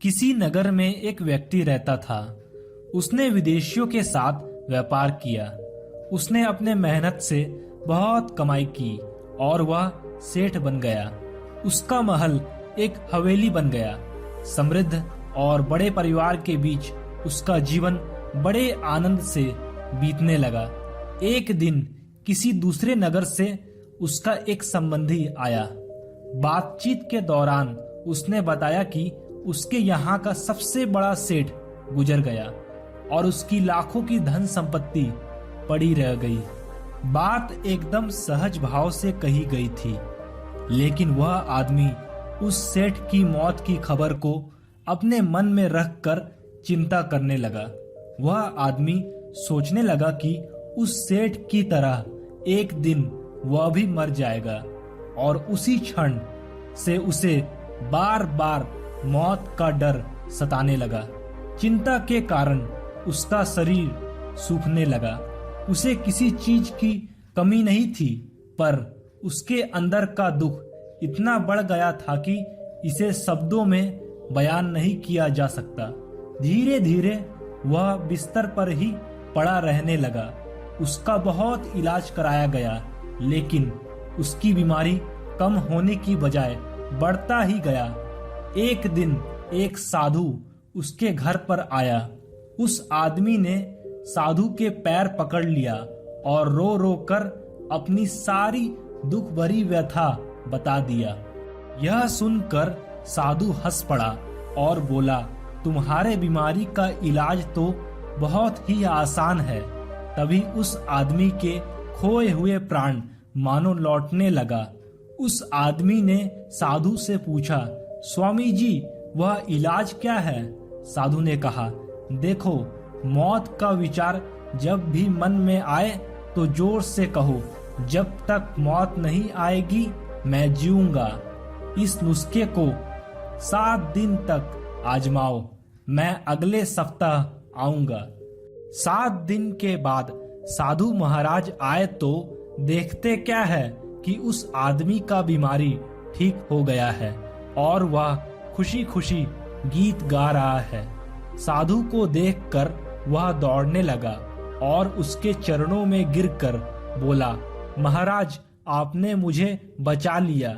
किसी नगर में एक व्यक्ति रहता था। उसने विदेशियों के साथ व्यापार किया। उसने अपने मेहनत से बहुत कमाई की और वह सेठ बन गया। उसका महल एक हवेली बन गया। समृद्ध और बड़े परिवार के बीच उसका जीवन बड़े आनंद से बीतने लगा। एक दिन किसी दूसरे नगर से उसका एक संबंधी आया। बातचीत के दौरान उसने बताया कि उसके यहाँ का सबसे बड़ा सेठ गुजर गया और उसकी लाखों की धन संपत्ति पड़ी रह गई। बात एकदम सहज भाव से कही गई थी, लेकिन वह आदमी उस सेठ की मौत की खबर को अपने मन में रखकर चिंता करने लगा। वह आदमी सोचने लगा कि उस सेठ की तरह एक दिन वह भी मर जाएगा और उसी क्षण से उसे बार बार मौत का डर सताने लगा। चिंता के कारण उसका शरीर सूखने लगा। उसे किसी चीज की कमी नहीं थी, पर उसके अंदर का दुख इतना बढ़ गया था कि इसे शब्दों में बयान नहीं किया जा सकता। धीरे धीरे वह बिस्तर पर ही पड़ा रहने लगा। उसका बहुत इलाज कराया गया, लेकिन उसकी बीमारी कम होने की बजाय बढ़ता ही गया। एक दिन एक साधु उसके घर पर आया। उस आदमी ने साधु के पैर पकड़ लिया और रो रो कर अपनी सारी दुख भरी व्यथा बता दिया। यह सुनकर साधु हंस पड़ा और बोला, तुम्हारे बीमारी का इलाज तो बहुत ही आसान है। तभी उस आदमी के खोए हुए प्राण मानो लौटने लगा। उस आदमी ने साधु से पूछा, स्वामी जी, वह इलाज क्या है? साधु ने कहा, देखो, मौत का विचार जब भी मन में आए तो जोर से कहो, जब तक मौत नहीं आएगी मैं जीऊंगा। इस नुस्खे को 7 दिन तक आजमाओ। मैं अगले सप्ताह आऊंगा। 7 दिन के बाद साधु महाराज आए तो देखते क्या है कि उस आदमी का बीमारी ठीक हो गया है और वह खुशी खुशी गीत गा रहा है। साधु को देखकर वह दौड़ने लगा और उसके चरणों में गिरकर बोला, महाराज, आपने मुझे बचा लिया।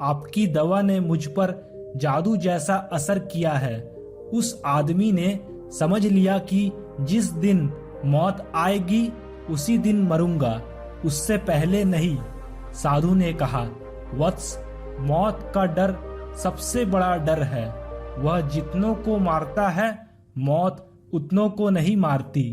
आपकी दवा ने मुझ पर जादू जैसा असर किया है। उस आदमी ने समझ लिया कि जिस दिन मौत आएगी उसी दिन मरूंगा, उससे पहले नहीं। साधु ने कहा, वत्स, मौत का डर सबसे बड़ा डर है। वह जितनों को मारता है, मौत उतनों को नहीं मारती।